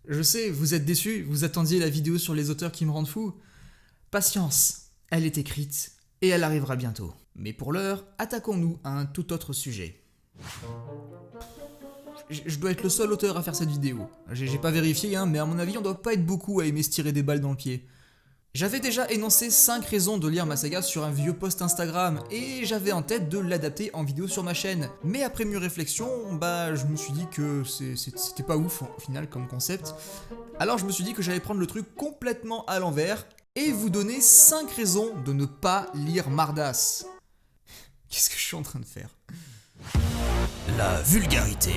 Je sais, vous êtes déçus, vous attendiez la vidéo sur les auteurs qui me rendent fou. Patience, elle est écrite et elle arrivera bientôt. Mais pour l'heure, attaquons-nous à un tout autre sujet. Je dois être le seul auteur à faire cette vidéo. J'ai pas vérifié, mais à mon avis, on doit pas être beaucoup à aimer se tirer des balles dans le pied. J'avais déjà énoncé 5 raisons de lire ma saga sur un vieux post Instagram, et j'avais en tête de l'adapter en vidéo sur ma chaîne. Mais après mûre réflexion, je me suis dit que c'était pas ouf au final comme concept. Alors je me suis dit que j'allais prendre le truc complètement à l'envers, et vous donner 5 raisons de ne pas lire Mardas. Qu'est-ce que je suis en train de faire ? La vulgarité.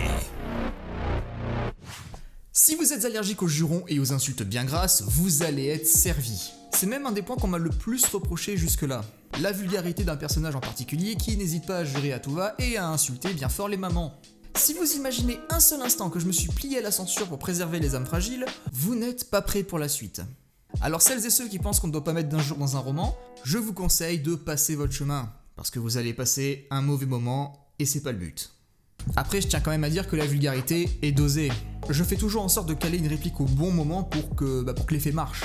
Si vous êtes allergique aux jurons et aux insultes bien grasses, vous allez être servi. C'est même un des points qu'on m'a le plus reproché jusque-là. La vulgarité d'un personnage en particulier qui n'hésite pas à jurer à tout va et à insulter bien fort les mamans. Si vous imaginez un seul instant que je me suis plié à la censure pour préserver les âmes fragiles, vous n'êtes pas prêts pour la suite. Alors celles et ceux qui pensent qu'on ne doit pas mettre d'injures dans un roman, je vous conseille de passer votre chemin, parce que vous allez passer un mauvais moment et c'est pas le but. Après, je tiens quand même à dire que la vulgarité est dosée. Je fais toujours en sorte de caler une réplique au bon moment pour que l'effet marche.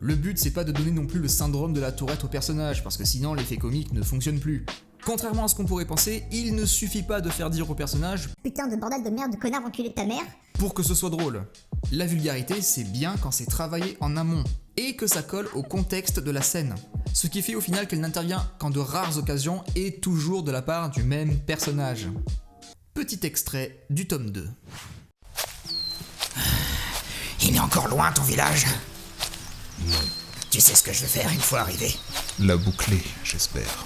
Le but, c'est pas de donner non plus le syndrome de la Tourette au personnage, parce que sinon l'effet comique ne fonctionne plus. Contrairement à ce qu'on pourrait penser, il ne suffit pas de faire dire au personnage « Putain de bordel de merde de connard enculé de ta mère » pour que ce soit drôle. La vulgarité, c'est bien quand c'est travaillé en amont, et que ça colle au contexte de la scène. Ce qui fait au final qu'elle n'intervient qu'en de rares occasions et toujours de la part du même personnage. Petit extrait du tome 2. Il est encore loin ton village? Non. Tu sais ce que je vais faire une fois arrivé? La boucler, j'espère.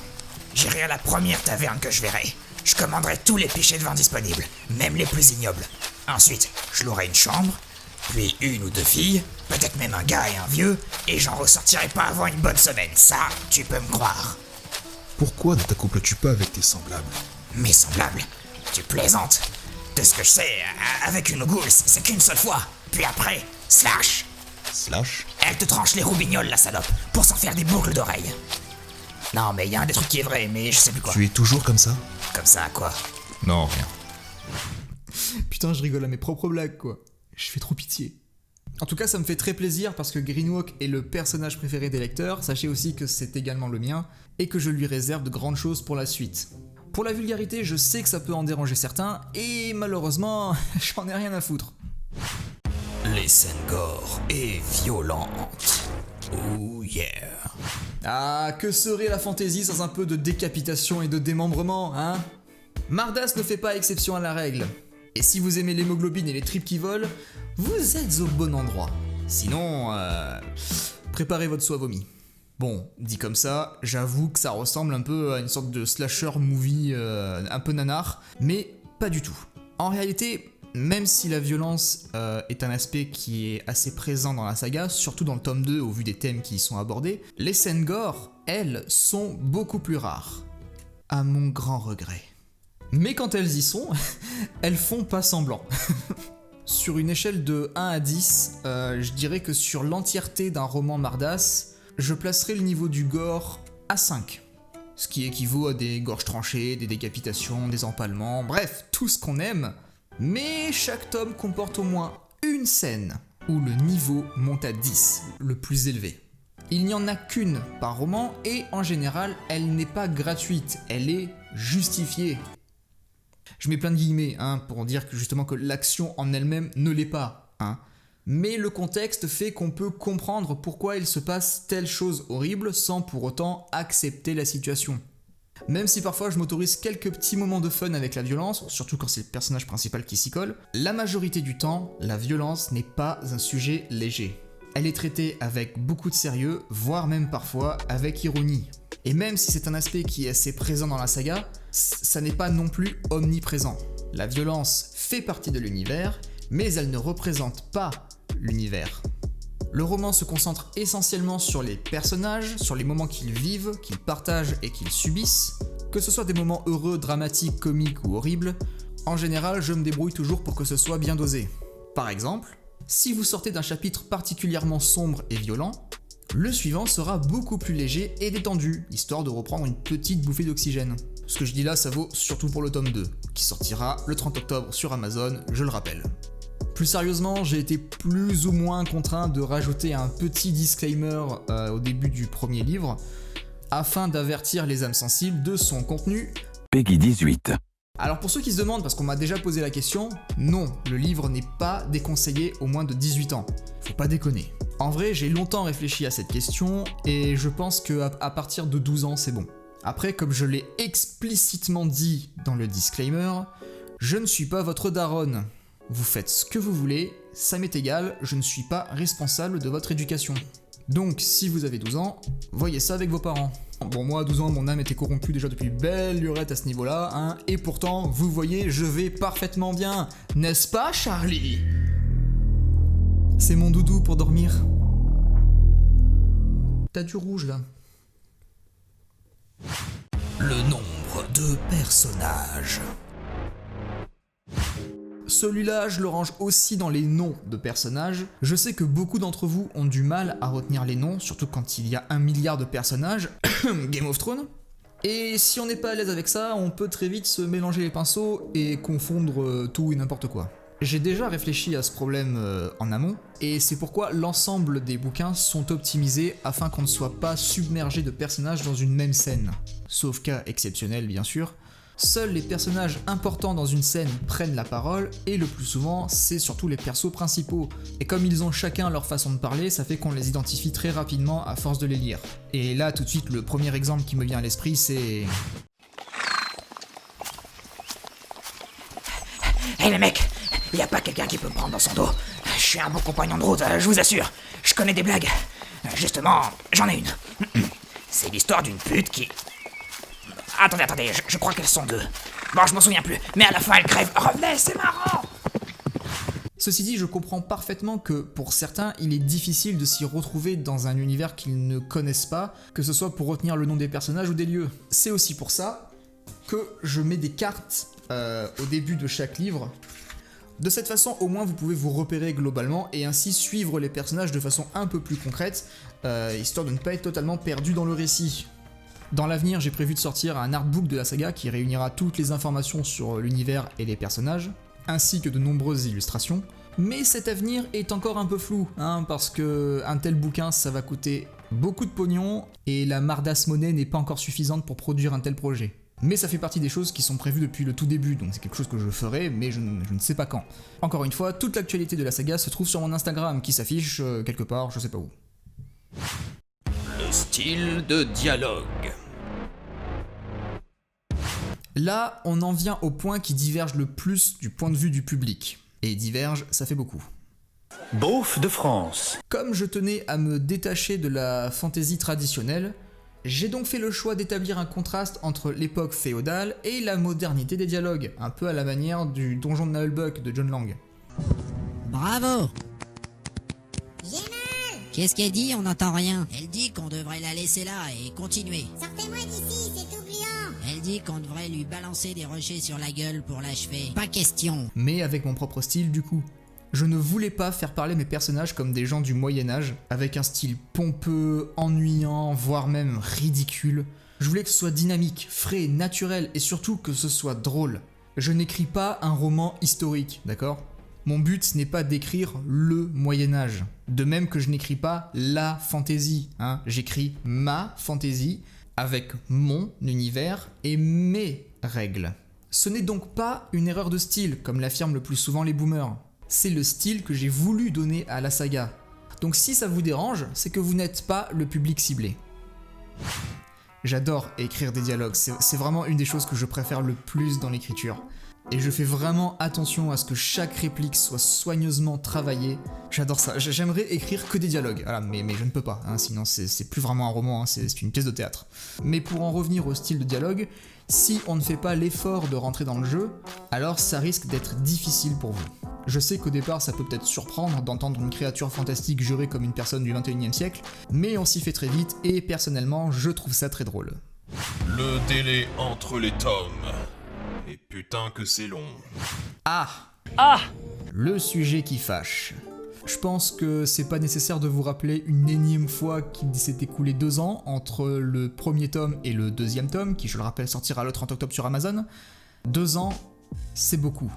J'irai à la première taverne que je verrai. Je commanderai tous les pichets de vin disponibles, même les plus ignobles. Ensuite, je louerai une chambre, puis 1 ou 2 filles, peut-être même un gars et un vieux, et j'en ressortirai pas avant une bonne semaine. Ça, tu peux me croire. Pourquoi ne t'accouples-tu pas avec tes semblables? Mes semblables? Tu plaisantes? De ce que je sais, avec une goule, c'est qu'une seule fois. Puis après, slash. Slash? Elle te tranche les roubignoles, la salope, pour s'en faire des boucles d'oreilles. Non, mais il y a un des trucs qui est vrai, mais je sais plus quoi. Tu es toujours comme ça? Comme ça, quoi? Non, rien. Putain, je rigole à mes propres blagues, quoi. Je fais trop pitié. En tout cas, ça me fait très plaisir parce que Greenwalk est le personnage préféré des lecteurs. Sachez aussi que c'est également le mien et que je lui réserve de grandes choses pour la suite. Pour la vulgarité, je sais que ça peut en déranger certains et malheureusement, j'en ai rien à foutre. Les scènes gore et violentes. Oh yeah. Ah, que serait la fantaisie sans un peu de décapitation et de démembrement, hein? Mardas ne fait pas exception à la règle. Et si vous aimez l'hémoglobine et les tripes qui volent, vous êtes au bon endroit. Sinon, préparez votre soie vomi. Bon, dit comme ça, j'avoue que ça ressemble un peu à une sorte de slasher movie un peu nanar, mais pas du tout. En réalité, même si la violence est un aspect qui est assez présent dans la saga, surtout dans le tome 2 au vu des thèmes qui y sont abordés, les scènes gore, elles, sont beaucoup plus rares. À mon grand regret. Mais quand elles y sont, elles font pas semblant. Sur une échelle de 1 à 10, je dirais que sur l'entièreté d'un roman Mardas, je placerai le niveau du gore à 5. Ce qui équivaut à des gorges tranchées, des décapitations, des empalements, bref, tout ce qu'on aime. Mais chaque tome comporte au moins une scène où le niveau monte à 10, le plus élevé. Il n'y en a qu'une par roman et en général, elle n'est pas gratuite, elle est justifiée. Je mets plein de guillemets pour dire que justement que l'action en elle-même ne l'est pas. Mais le contexte fait qu'on peut comprendre pourquoi il se passe telle chose horrible sans pour autant accepter la situation. Même si parfois je m'autorise quelques petits moments de fun avec la violence, surtout quand c'est le personnage principal qui s'y colle, la majorité du temps, la violence n'est pas un sujet léger. Elle est traitée avec beaucoup de sérieux, voire même parfois avec ironie. Et même si c'est un aspect qui est assez présent dans la saga, ça n'est pas non plus omniprésent. La violence fait partie de l'univers, mais elle ne représente pas l'univers. Le roman se concentre essentiellement sur les personnages, sur les moments qu'ils vivent, qu'ils partagent et qu'ils subissent. Que ce soit des moments heureux, dramatiques, comiques ou horribles, en général je me débrouille toujours pour que ce soit bien dosé. Par exemple, si vous sortez d'un chapitre particulièrement sombre et violent, le suivant sera beaucoup plus léger et détendu, histoire de reprendre une petite bouffée d'oxygène. Ce que je dis là, ça vaut surtout pour le tome 2, qui sortira le 30 octobre sur Amazon, je le rappelle. Plus sérieusement, j'ai été plus ou moins contraint de rajouter un petit disclaimer au début du premier livre, afin d'avertir les âmes sensibles de son contenu. Peggy 18. Alors pour ceux qui se demandent, parce qu'on m'a déjà posé la question, non, le livre n'est pas déconseillé aux moins de 18 ans. Faut pas déconner. En vrai, j'ai longtemps réfléchi à cette question, et je pense qu'à partir de 12 ans, c'est bon. Après, comme je l'ai explicitement dit dans le disclaimer, je ne suis pas votre daronne. Vous faites ce que vous voulez, ça m'est égal, je ne suis pas responsable de votre éducation. Donc, si vous avez 12 ans, voyez ça avec vos parents. Bon, moi, à 12 ans, mon âme était corrompue déjà depuis belle lurette à ce niveau-là, hein, et pourtant, vous voyez, je vais parfaitement bien, n'est-ce pas, Charlie? C'est mon doudou pour dormir. T'as du rouge, là. Le nombre de personnages. Celui-là, je le range aussi dans les noms de personnages. Je sais que beaucoup d'entre vous ont du mal à retenir les noms, surtout quand il y a 1 milliard de personnages. Game of Thrones. Et si on n'est pas à l'aise avec ça, on peut très vite se mélanger les pinceaux et confondre tout et n'importe quoi. J'ai déjà réfléchi à ce problème en amont, et c'est pourquoi l'ensemble des bouquins sont optimisés afin qu'on ne soit pas submergé de personnages dans une même scène. Sauf cas exceptionnel bien sûr. Seuls les personnages importants dans une scène prennent la parole, et le plus souvent, c'est surtout les persos principaux. Et comme ils ont chacun leur façon de parler, ça fait qu'on les identifie très rapidement à force de les lire. Et là, tout de suite, le premier exemple qui me vient à l'esprit, c'est... Hey les mecs, y a pas quelqu'un qui peut me prendre dans son dos? Je suis un bon compagnon de route, je vous assure. Je connais des blagues. Justement, j'en ai une. C'est l'histoire d'une pute qui... Attendez, je crois qu'elles sont 2. Bon, je m'en souviens plus, mais à la fin elle crève. Revenez, c'est marrant! Ceci dit, je comprends parfaitement que, pour certains, il est difficile de s'y retrouver dans un univers qu'ils ne connaissent pas, que ce soit pour retenir le nom des personnages ou des lieux. C'est aussi pour ça que je mets des cartes au début de chaque livre. De cette façon, au moins, vous pouvez vous repérer globalement et ainsi suivre les personnages de façon un peu plus concrète, histoire de ne pas être totalement perdu dans le récit. Dans l'avenir, j'ai prévu de sortir un artbook de la saga qui réunira toutes les informations sur l'univers et les personnages, ainsi que de nombreuses illustrations. Mais cet avenir est encore un peu flou, hein, parce que un tel bouquin, ça va coûter beaucoup de pognon, et la mardasse monnaie n'est pas encore suffisante pour produire un tel projet. Mais ça fait partie des choses qui sont prévues depuis le tout début, donc c'est quelque chose que je ferai, mais je ne sais pas quand. Encore une fois, toute l'actualité de la saga se trouve sur mon Instagram, qui s'affiche quelque part, je sais pas où. Le style de dialogue. Là, on en vient au point qui diverge le plus du point de vue du public. Et diverge, ça fait beaucoup. Beauf de France. Comme je tenais à me détacher de la fantaisie traditionnelle, j'ai donc fait le choix d'établir un contraste entre l'époque féodale et la modernité des dialogues, un peu à la manière du Donjon de Nullbuck de John Lang. Bravo! J'ai mal. Qu'est-ce qu'elle dit? On n'entend rien. Elle dit qu'on devrait la laisser là et continuer. Sortez-moi d'ici, c'est tout brillant. Elle dit qu'on devrait lui balancer des rochers sur la gueule pour l'achever. Pas question. Mais avec mon propre style du coup. Je ne voulais pas faire parler mes personnages comme des gens du Moyen-Âge, avec un style pompeux, ennuyant, voire même ridicule. Je voulais que ce soit dynamique, frais, naturel et surtout que ce soit drôle. Je n'écris pas un roman historique, d'accord ? Mon but ce n'est pas d'écrire le Moyen-Âge. De même que je n'écris pas la fantaisie, hein. J'écris ma fantaisie avec mon univers et mes règles. Ce n'est donc pas une erreur de style, comme l'affirment le plus souvent les boomers. C'est le style que j'ai voulu donner à la saga. Donc si ça vous dérange, c'est que vous n'êtes pas le public ciblé. J'adore écrire des dialogues, c'est vraiment une des choses que je préfère le plus dans l'écriture. Et je fais vraiment attention à ce que chaque réplique soit soigneusement travaillée. J'adore ça, j'aimerais écrire que des dialogues, voilà, mais je ne peux pas, hein, sinon c'est plus vraiment un roman, hein, c'est une pièce de théâtre. Mais pour en revenir au style de dialogue, si on ne fait pas l'effort de rentrer dans le jeu, alors ça risque d'être difficile pour vous. Je sais qu'au départ ça peut peut-être surprendre d'entendre une créature fantastique jurée comme une personne du 21e siècle, mais on s'y fait très vite et personnellement je trouve ça très drôle. Le délai entre les tomes. Et putain que c'est long. Ah, le sujet qui fâche. Je pense que c'est pas nécessaire de vous rappeler une énième fois qu'il s'est écoulé 2 ans entre le premier tome et le deuxième tome, qui je le rappelle sortira le 30 octobre sur Amazon. 2 ans, c'est beaucoup.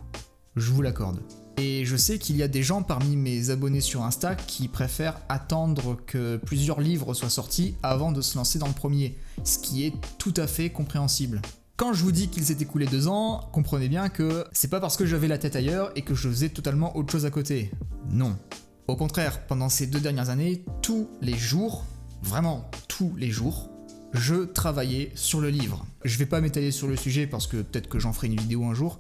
Je vous l'accorde. Et je sais qu'il y a des gens parmi mes abonnés sur Insta qui préfèrent attendre que plusieurs livres soient sortis avant de se lancer dans le premier, ce qui est tout à fait compréhensible. Quand je vous dis qu'il s'est écoulé 2 ans, comprenez bien que c'est pas parce que j'avais la tête ailleurs et que je faisais totalement autre chose à côté. Non. Au contraire, pendant ces 2 dernières années, tous les jours, vraiment tous les jours, je travaillais sur le livre. Je vais pas m'étaler sur le sujet parce que peut-être que j'en ferai une vidéo un jour,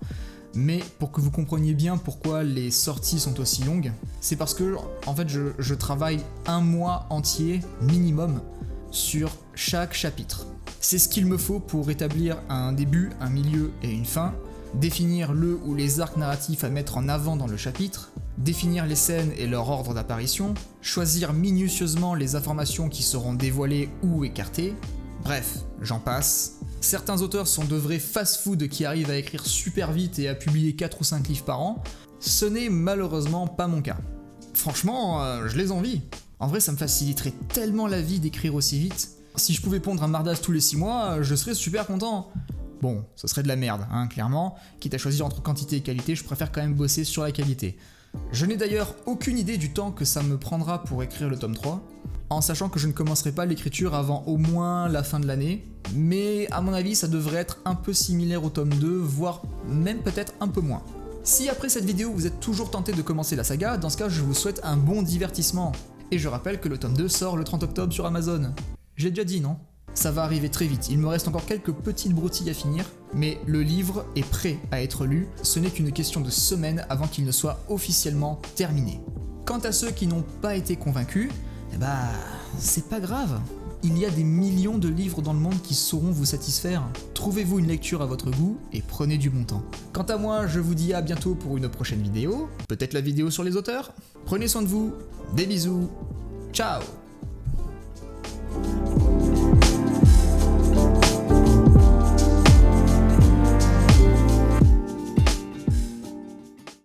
mais pour que vous compreniez bien pourquoi les sorties sont aussi longues, c'est parce que en fait je travaille 1 mois entier minimum sur chaque chapitre. C'est ce qu'il me faut pour établir un début, un milieu et une fin, définir le ou les arcs narratifs à mettre en avant dans le chapitre, définir les scènes et leur ordre d'apparition, choisir minutieusement les informations qui seront dévoilées ou écartées, bref, j'en passe. Certains auteurs sont de vrais fast-food qui arrivent à écrire super vite et à publier 4 ou 5 livres par an. Ce n'est malheureusement pas mon cas. Franchement, je les envie. En vrai, ça me faciliterait tellement la vie d'écrire aussi vite. Si je pouvais pondre un Mardas tous les 6 mois, je serais super content. Bon, ce serait de la merde, hein, clairement. Quitte à choisir entre quantité et qualité, je préfère quand même bosser sur la qualité. Je n'ai d'ailleurs aucune idée du temps que ça me prendra pour écrire le tome 3, en sachant que je ne commencerai pas l'écriture avant au moins la fin de l'année, mais à mon avis ça devrait être un peu similaire au tome 2, voire même peut-être un peu moins. Si après cette vidéo vous êtes toujours tenté de commencer la saga, dans ce cas je vous souhaite un bon divertissement. Et je rappelle que le tome 2 sort le 30 octobre sur Amazon. Je l'ai déjà dit, non ? Ça va arriver très vite, il me reste encore quelques petites broutilles à finir, mais le livre est prêt à être lu, ce n'est qu'une question de semaines avant qu'il ne soit officiellement terminé. Quant à ceux qui n'ont pas été convaincus, c'est pas grave. Il y a des millions de livres dans le monde qui sauront vous satisfaire. Trouvez-vous une lecture à votre goût et prenez du bon temps. Quant à moi, je vous dis à bientôt pour une prochaine vidéo, peut-être la vidéo sur les auteurs. Prenez soin de vous, des bisous, ciao.